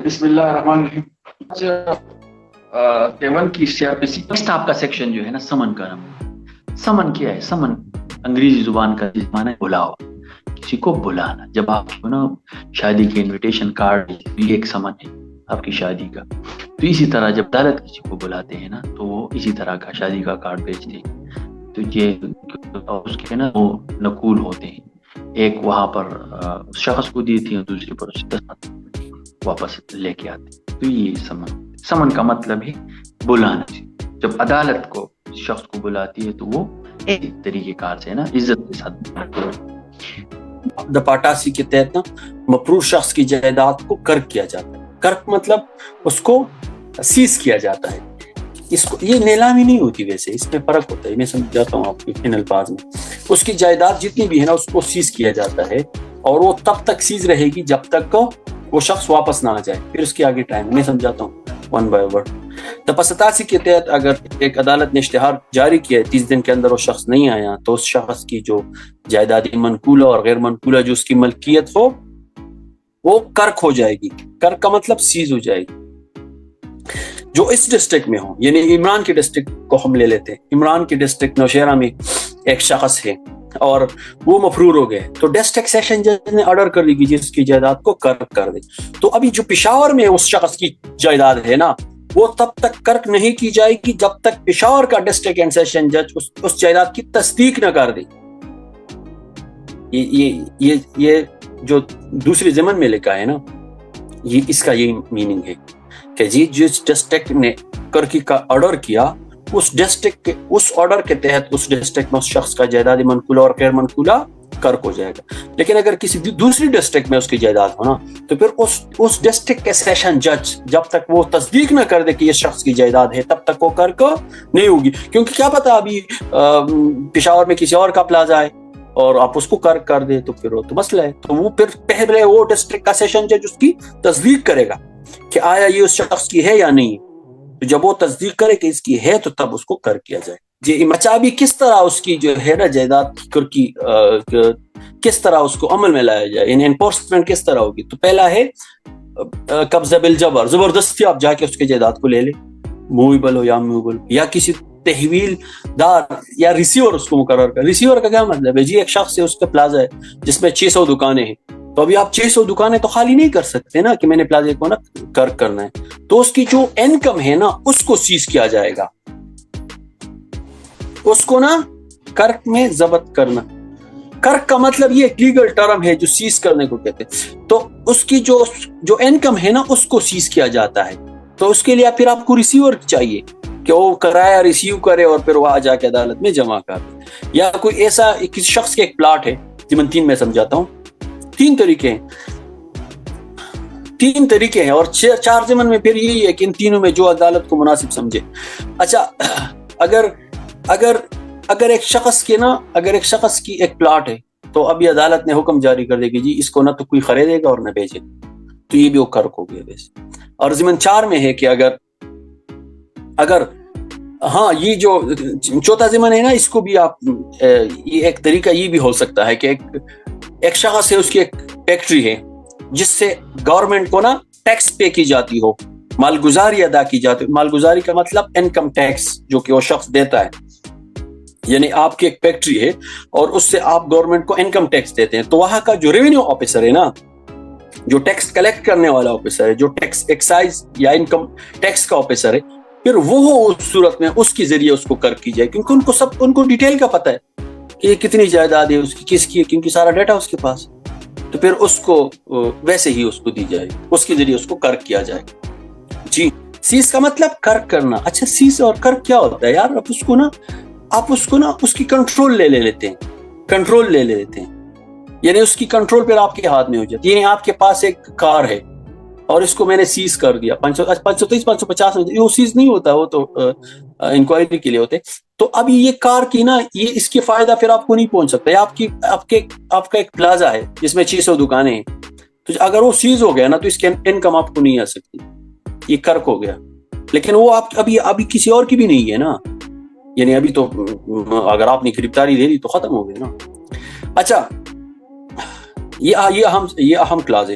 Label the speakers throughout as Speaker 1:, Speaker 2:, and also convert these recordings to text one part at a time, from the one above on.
Speaker 1: بسم اللہ الرحمن الرحیم. کیون کی سیاسی
Speaker 2: آپ کا سیکشن جو ہے نا سمن کا نام. سمن کیا ہے؟ سمن انگریزی زبان کا معنی ہے بلاؤ، کسی کو بلانا. جب آپ کو نا شادی کے انویٹیشن کارڈ، یہ ایک سمن ہے آپ کی شادی کا. تو اسی طرح جب عدالت کسی کو بلاتے ہیں نا تو وہ اسی طرح کا شادی کا کارڈ بھیجتے ہیں. تو یہ اس کے نا وہ نقول ہوتے ہیں، ایک وہاں پر اس شخص کو دیتی ہیں، دوسری پر اس واپس لے کے آتے. تو یہ سمن کا مطلب ہے بلانا. جب عدالت کو شخص کو بلاتی ہے تو وہ ایک طریقے کار سے نا عزت کے ساتھ.
Speaker 3: دپاٹاسی کے تحت نا مفروض شخص کی جائیداد کو کرک کیا جاتا ہے. کرک مطلب اس کو سیز کیا جاتا ہے. اس کو یہ نیلامی نہیں ہوتی، ویسے اس میں فرق ہوتا ہے. میں سمجھاتا ہوں آپ کو ان الفاظ میں. اس کی جائیداد جتنی بھی ہے نا اس کو سیز کیا جاتا ہے، اور وہ تب تک سیز رہے گی جب تک وہ شخص واپس نہ آ جائے. پھر اس کے آگے ٹائم میں سمجھاتا ہوں ون بائی ون. دپا87 کے تحت اگر ایک عدالت نے اشتہار جاری کیا ہے، 30 دن کے اندر وہ شخص نہیں آیا، تو اس شخص کی جو جائیداد منقولہ اور غیر منقولہ جو اس کی ملکیت ہو وہ کرک ہو جائے گی. کرک کا مطلب سیز ہو جائے گی. جو اس ڈسٹرکٹ میں ہو، یعنی عمران کی ڈسٹرکٹ کو ہم لے لیتے ہیں. عمران کی ڈسٹرکٹ نوشہرہ میں ایک شخص ہے اور وہ مفرور ہو گئے، تو ڈسٹرکٹ سیشن جج نے آرڈر کر دی کہ جس کی جائیداد کو کرک کر دے. تو ابھی جو پشاور میں اس شخص کی جائیداد ہے نا وہ تب تک کرک نہیں کی جائے گی جب تک پشاور کا ڈسٹرکٹ اینڈ سیشن جج اس جائیداد کی تصدیق نہ کر دے. یہ جو دوسری ضمن میں لکھا ہے نا، یہ اس کا یہی میننگ ہے کہ جس ڈسٹرکٹ نے کرکی کا آرڈر کیا، اس ڈسٹرکٹ کے اس آرڈر کے تحت اس ڈسٹرکٹ میں اس شخص کا جائیداد منقولہ اور غیر منقولہ کرک ہو جائے گا. لیکن اگر کسی دوسری ڈسٹرکٹ میں اس کی جائیداد ہونا تو پھر اس ڈسٹرکٹ کے سیشن جج جب تک وہ تصدیق نہ کر دے کہ یہ شخص کی جائیداد ہے تب تک وہ کرک نہیں ہوگی. کیونکہ کیا پتا ابھی پشاور میں کسی اور کا پلازا ہے اور آپ اس کو کرک کر دے تو پھر وہ تو مسئلہ ہے. تو وہ پھر پہلے وہ ڈسٹرکٹ کا سیشن جج اس کی تصدیق کرے گا کہ آیا یہ اس شخص کی ہے یا نہیں. تو جب وہ تصدیق کرے کہ اس کی ہے تو تب اس کو کرک کیا جائے. جی بچہ بھی کس طرح اس کی جو ہے نا جائیداد کی کس طرح اس کو عمل میں لایا جائے، یعنی انفورسمنٹ کس طرح ہوگی. تو پہلا ہے قبضہ بالجبر، زبردستی آپ جا کے اس کے جائیداد کو لے لیں، موویبل ہو یا موویبل، یا کسی تحویل دار یا ریسیور اس کو مقرر کر. ریسیور کا کیا مطلب ہے؟ جی ایک شخص ہے، اس کا پلازا ہے جس میں 600 دکانیں ہیں، تو ابھی آپ 600 دکانیں تو خالی نہیں کر سکتے نا کہ میں نے پلازے کو نا کرک کرنا ہے. تو اس کی جو انکم ہے نا اس کو سیز کیا جائے گا، اس کو نا کرک میں ضبط کرنا. کرک کا مطلب یہ ایک لیگل ٹرم ہے جو سیز کرنے کو کہتے ہیں. تو اس کی جو انکم ہے نا اس کو سیز کیا جاتا ہے. تو اس کے لیے پھر آپ کو ریسیور چاہیے کہ وہ کرایہ ریسیو کرے اور پھر وہاں جا کے عدالت میں جمع کر دے. یا کوئی ایسا کسی شخص کے ایک پلاٹ ہے، ضمن 3 میں سمجھاتا ہوں. 3 طریقے ہیں اور 4 ضمن میں پھر یہی ہے کہ ان تینوں میں جو عدالت کو مناسب سمجھے. اچھا، اگر ایک شخص کی ایک پلاٹ ہے تو ابھی عدالت نے حکم جاری کر دے کہ جی اس کو نہ تو کوئی خریدے گا اور نہ بیچے، تو یہ بھی وہ کرک ہو گیا ویسے. اور ضمن 4 میں ہے کہ اگر ہاں یہ جو چوتھا ضمن ہے نا اس کو بھی آپ یہ ایک طریقہ یہ بھی ہو سکتا ہے کہ ایک شخص ہے، اس کی ایک فیکٹری ہے جس سے گورنمنٹ کو نا ٹیکس پے کی جاتی ہو، مالگزاری ادا کی جاتی ہے. مالگزاری کا مطلب انکم ٹیکس جو کہ وہ شخص دیتا ہے. یعنی آپ کی ایک فیکٹری ہے اور اس سے آپ گورنمنٹ کو انکم ٹیکس دیتے ہیں، تو وہاں کا جو ریونیو آفیسر ہے نا، جو ٹیکس کلیکٹ کرنے والا آفیسر ہے، جو ٹیکس ایکسائز یا انکم ٹیکس کا آفیسر ہے، پھر وہ اس صورت میں اس کے ذریعے اس کو کرک کی جائے. کیونکہ ان کو ڈیٹیل کا پتہ ہے کہ یہ کتنی جائیداد ہے، اس کی کس کی ہے، کیونکہ سارا ڈیٹا اس کے پاس. تو پھر اس کو ویسے ہی اس کو دی جائے، اس کے ذریعے اس کو کرک کیا جائے. جی سیز کا مطلب کرک کرنا. اچھا، سیز اور کرک کیا ہوتا ہے یار؟ آپ اس کو نا اس کی کنٹرول لے لیتے ہیں. یعنی اس کی کنٹرول پھر آپ کے ہاتھ میں ہو جاتی ہے. یعنی آپ کے پاس ایک کار ہے اور اس کو میں نے سیز کر دیا 530 550 میں، وہ سیز نہیں ہوتا، وہ تو انکوائری کے لیے ہوتے. تو ابھی یہ کار کی نا یہ اس کے فائدہ پھر آپ کو نہیں پہنچ سکتا. آپ کا ایک پلازا ہے جس میں 600 دکانیں ہیں، تو اگر وہ سیز ہو گیا نا تو اس کی انکم آپ کو نہیں آ سکتی، یہ کرک ہو گیا. لیکن وہ آپ ابھی کسی اور کی بھی نہیں ہے نا، یعنی ابھی تو اگر آپ نے گرفتاری دے دی تو ختم ہو گیا نا. اچھا، یہ اہم کلاز ہے.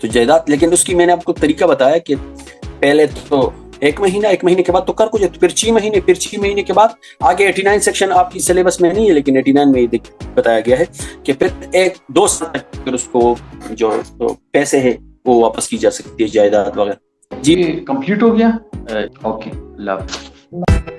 Speaker 3: تو جائیداد، لیکن اس کی میں نے آپ کو طریقہ بتایا کہ پہلے تو ایک مہینے کے بعد تو کر کچھ، پھر 6 مہینے، پھر 6 مہینے کے بعد آگے 89 سیکشن آپ کی سلیبس میں نہیں ہے، لیکن 89 میں یہ بتایا گیا ہے کہ پھر 2 سال تک پھر اس کو جو پیسے ہے وہ واپس کی جا سکتی ہے، جائیداد وغیرہ.
Speaker 2: جی کمپلیٹ ہو گیا. اوکے، اللہ حافظ.